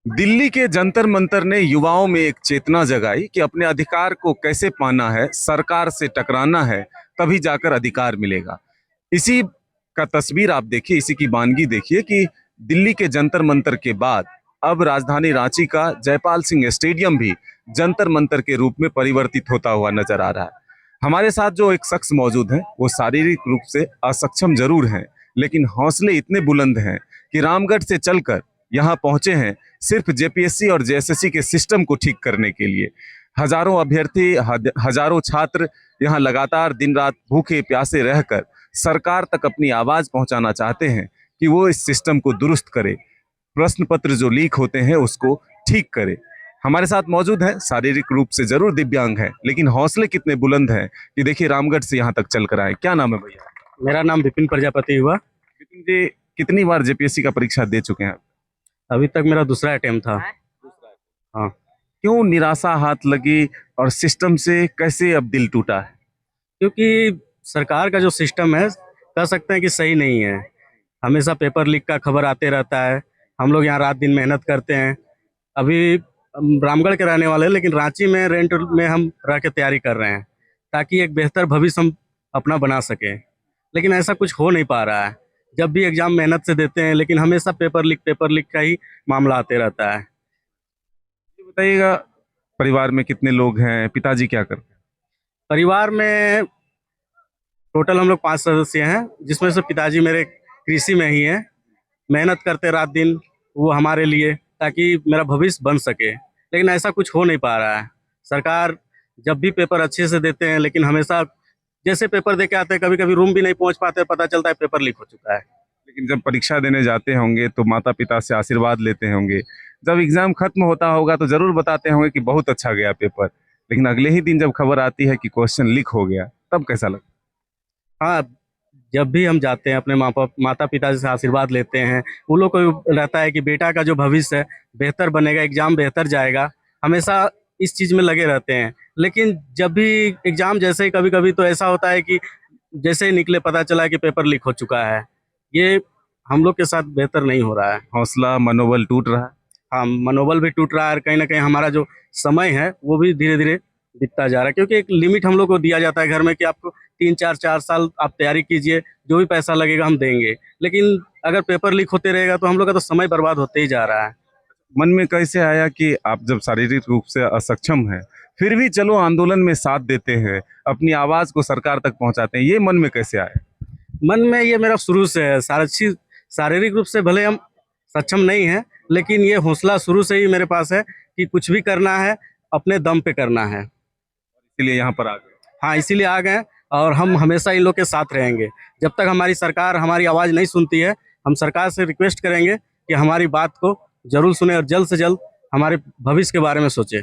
दिल्ली के जंतर मंतर ने युवाओं में एक चेतना जगाई कि अपने अधिकार को कैसे पाना है, सरकार से टकराना है, तभी जाकर अधिकार मिलेगा। इसी का तस्वीर आप देखिए, इसी की वानगी देखिए कि दिल्ली के जंतर मंतर के बाद अब राजधानी रांची का जयपाल सिंह स्टेडियम भी जंतर मंतर के रूप में परिवर्तित होता हुआ नजर आ रहा है। हमारे साथ जो एक शख्स मौजूद हैं, वो शारीरिक रूप से असक्षम जरूर हैं, लेकिन हौसले इतने बुलंद हैं कि रामगढ़ से चलकर यहाँ पहुंचे हैं सिर्फ जेपीएससी और जेएसएससी के सिस्टम को ठीक करने के लिए। हजारों अभ्यर्थी, हजारों छात्र यहाँ लगातार दिन रात भूखे प्यासे रहकर सरकार तक अपनी आवाज पहुंचाना चाहते हैं कि वो इस सिस्टम को दुरुस्त करे, प्रश्न पत्र जो लीक होते हैं उसको ठीक करे। हमारे साथ मौजूद है, शारीरिक रूप से जरूर दिव्यांग है, लेकिन हौसले कितने बुलंद हैं कि देखिए रामगढ़ से यहाँ तक चल कर आए। क्या नाम है भैया? मेरा नाम विपिन प्रजापति हुआ। विपिन जी, कितनी बार जेपीएससी का परीक्षा दे चुके हैं? अभी तक मेरा दूसरा अटेम्प्ट था। हाँ। क्यों निराशा हाथ लगी और सिस्टम से कैसे अब दिल टूटा है? क्योंकि सरकार का जो सिस्टम है कह सकते हैं कि सही नहीं है। हमेशा पेपर लीक का खबर आते रहता है। हम लोग यहाँ रात दिन मेहनत करते हैं। अभी हम रामगढ़ के रहने वाले हैं, लेकिन रांची में रेंट में हम रह के तैयारी कर रहे हैं ताकि एक बेहतर भविष्य हम अपना बना सकें। लेकिन ऐसा कुछ हो नहीं पा रहा है। जब भी एग्जाम मेहनत से देते हैं, लेकिन हमेशा पेपर लीक का ही मामला आते रहता है। ये बताइएगा, परिवार में कितने लोग हैं? पिताजी क्या करते हैं? परिवार में टोटल हम लोग 5 सदस्य हैं, जिसमें से पिताजी मेरे कृषि में ही हैं। मेहनत करते रात दिन वो हमारे लिए, ताकि मेरा भविष्य बन सके। लेकिन ऐसा कुछ हो नहीं पा रहा है। सरकार जब भी पेपर अच्छे से देते हैं, लेकिन हमेशा जैसे पेपर दे के आते हैं, कभी कभी रूम भी नहीं पहुंच पाते, पता चलता है पेपर लीक हो चुका है। लेकिन जब परीक्षा देने जाते होंगे तो माता पिता से आशीर्वाद लेते होंगे। जब एग्जाम खत्म होता होगा तो जरूर बताते होंगे कि बहुत अच्छा गया पेपर, लेकिन अगले ही दिन जब खबर आती है कि क्वेश्चन लीक हो गया, तब कैसा लगता हाँ, जब भी हम जाते हैं अपने माता पिता से आशीर्वाद लेते हैं। वो लोग को रहता है कि बेटा का जो भविष्य है बेहतर बनेगा, एग्जाम बेहतर जाएगा। हमेशा इस चीज़ में लगे रहते हैं। लेकिन जब भी एग्जाम जैसे ही कभी कभी तो ऐसा होता है कि जैसे ही निकले पता चला कि पेपर लीक हो चुका है। ये हम लोग के साथ बेहतर नहीं हो रहा है। है? हौसला, मनोबल टूट रहा है? हाँ, मनोबल भी टूट रहा है और कहीं ना कहीं हमारा जो समय है वो भी धीरे धीरे बीतता जा रहा है। क्योंकि एक लिमिट हम लोग को दिया जाता है घर में कि आपको 3 4 4 साल आप तैयारी कीजिए, जो भी पैसा लगेगा हम देंगे। लेकिन अगर पेपर लीक होते रहेगा तो हम लोग का तो समय बर्बाद होते ही जा रहा है। मन में कैसे आया कि आप जब शारीरिक रूप से असक्षम हैं, फिर भी चलो आंदोलन में साथ देते हैं, अपनी आवाज को सरकार तक पहुंचाते हैं? ये मन में कैसे आया? मन में ये मेरा शुरू से है। शारीरिक रूप से भले हम सक्षम नहीं हैं, लेकिन ये हौसला शुरू से ही मेरे पास है कि कुछ भी करना है अपने दम पे करना है। इसलिए यहाँ पर आ गए? हाँ, इसीलिए आ गए और हम हमेशा इन लोग के साथ रहेंगे। जब तक हमारी सरकार हमारी आवाज़ नहीं सुनती है, हम सरकार से रिक्वेस्ट करेंगे कि हमारी बात को जरूर सुने और जल्द से जल्द हमारे भविष्य के बारे में सोचे।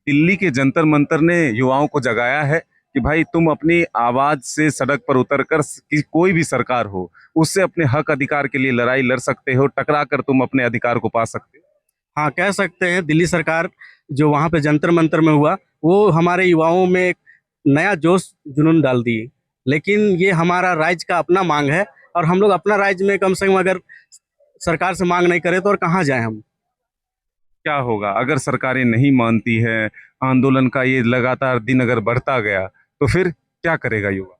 दिल्ली के जंतर मंतर ने युवाओं को जगाया है कि भाई तुम अपनी आवाज से सड़क पर उतर कर कि कोई भी सरकार हो उससे अपने हक अधिकार के लिए लड़ाई लड़ सकते हो, टकरा कर तुम अपने अधिकार को पा सकते हो। हाँ, कह सकते हैं दिल्ली सरकार जो वहाँ पे जंतर मंतर में हुआ, वो हमारे युवाओं में एक नया जोश जुनून डाल दी। लेकिन ये हमारा राज्य का अपना मांग है और हम लोग अपना राज्य में कम से कम अगर सरकार से मांग नहीं करें तो और कहाँ जाएं हम। क्या होगा अगर सरकारें नहीं मानती है? आंदोलन का ये लगातार दिन अगर बढ़ता गया तो फिर क्या करेगा युवा?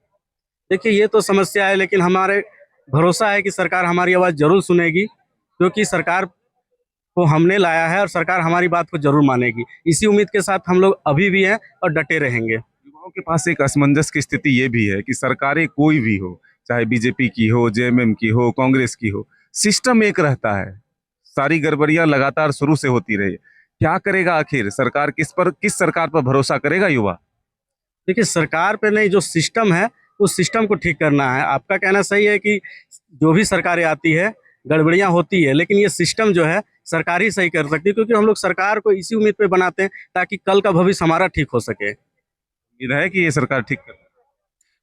देखिए, ये तो समस्या है, लेकिन हमारे भरोसा है कि सरकार हमारी आवाज़ जरूर सुनेगी। क्योंकि सरकार को हमने लाया है और सरकार हमारी बात को जरूर मानेगी। इसी उम्मीद के साथ हम लोग अभी भी हैं और डटे रहेंगे। युवाओं के पास एक असमंजस की स्थिति ये भी है कि सरकारें कोई भी हो, चाहे बीजेपी की हो, जेएमएम की हो, कांग्रेस की हो, सिस्टम एक रहता है। सारी गड़बड़ियां लगातार शुरू से होती रही। क्या करेगा आखिर सरकार? किस सरकार पर भरोसा करेगा युवा? देखिए, सरकार पे नहीं, जो सिस्टम है उस सिस्टम को ठीक करना है। आपका कहना सही है कि जो भी सरकारें आती है गड़बड़ियां होती है, लेकिन ये सिस्टम जो है सरकार ही सही कर सकती है। क्योंकि हम लोग सरकार को इसी उम्मीद पे बनाते हैं ताकि कल का भविष्य हमारा ठीक हो सके। उम्मीद है कि ये सरकार ठीक कर?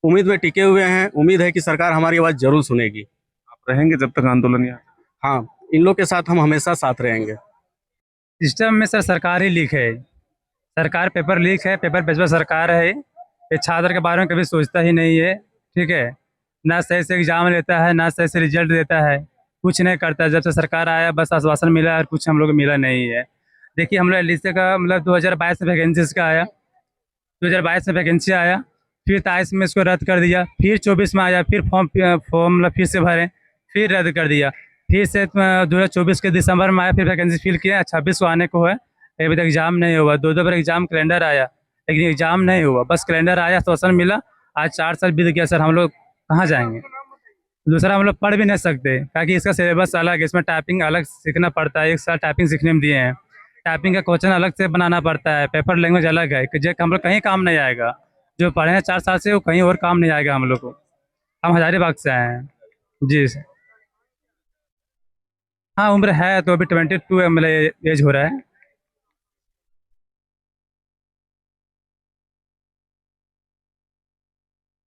उम्मीद में टिके हुए हैं। उम्मीद है कि सरकार हमारी आवाज़ जरूर सुनेगी। आप रहेंगे जब तक आंदोलन यहाँ? हाँ, इन लोग के साथ हम हमेशा साथ रहेंगे। सिस्टम में सर सरकार ही लीक है। सरकार पेपर लीक है, पेपर बेचवा सरकार है। ये छात्र के बारे में कभी सोचता ही नहीं है। ठीक है, ना सही से एग्जाम लेता है, ना सही से रिजल्ट देता है। कुछ नहीं करता है। जब से सरकार आया बस आश्वासन मिला और कुछ हम लोग को मिला नहीं है। देखिए हम लोग एलडीसी का मतलब 2022 में वैकेंसीज का आया, 2022 में वैकेंसी आया, फिर 23 में इसको रद्द कर दिया, फिर 24 में आया, फिर फॉर्म फॉर्म मतलब फिर से भरे, फिर रद्द कर दिया, फिर से 2024 के दिसंबर में आया, फिर वैकेंसी फिल किया, 26 को आने को है, अभी तक एग्जाम नहीं हुआ। दो बार एग्जाम कैलेंडर आया लेकिन एग्जाम नहीं हुआ, बस कैलेंडर आया, आश्वासन मिला। आज 4 साल बीत गया सर, हम लोग कहाँ जाएंगे? दूसरा हम लोग पढ़ भी नहीं सकते ताकि इसका सिलेबस अलग है, इसमें टाइपिंग अलग सीखना पड़ता है, 1 साल टाइपिंग सीखने में दिए हैं, टाइपिंग का क्वेश्चन अलग से बनाना पड़ता है, पेपर लैंग्वेज अलग है कि जो हम लोग कहीं काम नहीं आएगा। जो पढ़े हैं 4 साल से वो कहीं और काम नहीं आएगा हम लोग को। हम हजारीबाग से आए हैं। जी सर। हाँ उम्र है तो अभी 22 है, मतलब एज हो रहा है।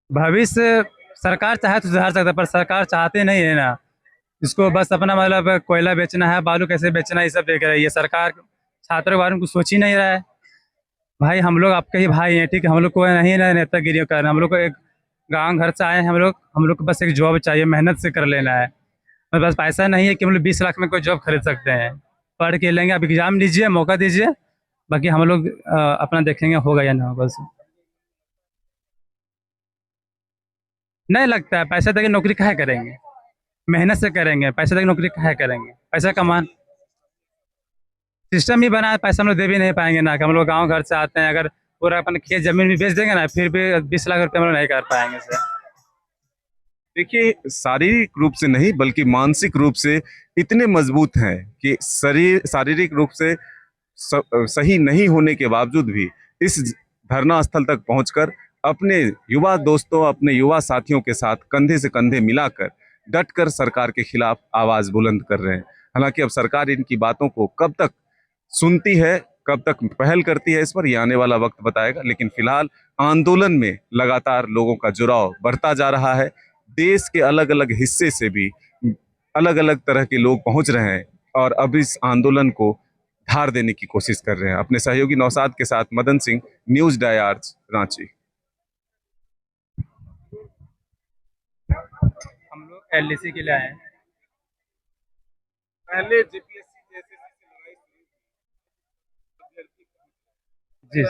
भविष्य सरकार चाहे तो सुधार सकता है, पर सरकार चाहते नहीं है ना। इसको बस अपना मतलब कोयला बेचना है, बालू कैसे बेचना है, ये सब देख रही है सरकार। छात्रों के बारे में कुछ सोच ही नहीं रहा है। भाई हम लोग आपके ही भाई हैं, ठीक है, हम लोग को नहीं ना नेतागिरी करना, हम लोग को एक गांव घर से आए हैं, हम लोग को बस एक जॉब चाहिए, मेहनत से कर लेना है। मेरे पास पैसा नहीं है कि हम लोग 20 लाख में कोई जॉब खरीद सकते हैं। पढ़ के लेंगे, अब एग्जाम लीजिए, मौका दीजिए, बाकी हम लोग अपना देखेंगे होगा या ना होगा। बस नहीं लगता है, पैसा देके नौकरी काहे करेंगे? मेहनत से करेंगे, पैसा देके नौकरी काहे करेंगे? पैसा कमान सिस्टम ही बना है, पैसा हम लोग दे भी नहीं पाएंगे ना, कि हम लोग गांव घर से आते हैं, अगर पूरा अपन खेत जमीन भी बेच देंगे ना, फिर भी 20 लाख रुपये हम लोग नहीं कर पाएंगे सर। देखिए, शारीरिक रूप से नहीं बल्कि मानसिक रूप से इतने मजबूत हैं कि शारीरिक रूप से सही नहीं होने के बावजूद भी इस धरना स्थल तक पहुंचकर अपने युवा दोस्तों, अपने युवा साथियों के साथ कंधे से कंधे मिलाकर डटकर सरकार के खिलाफ आवाज बुलंद कर रहे हैं। हालांकि अब सरकार इनकी बातों को कब तक सुनती है, कब तक पहल करती है, इस पर ये आने वाला वक्त बताएगा। लेकिन फिलहाल आंदोलन में लगातार लोगों का जुड़ाव बढ़ता जा रहा है। देश के अलग अलग हिस्से से भी अलग अलग तरह के लोग पहुंच रहे हैं और अब इस आंदोलन को धार देने की कोशिश कर रहे हैं। अपने सहयोगी नौशाद के साथ मदन सिंह, न्यूज डायर्स, रांची। हम लोग एलडीसी के लिए आए हैं। पहले जीपीएससी जैसे जी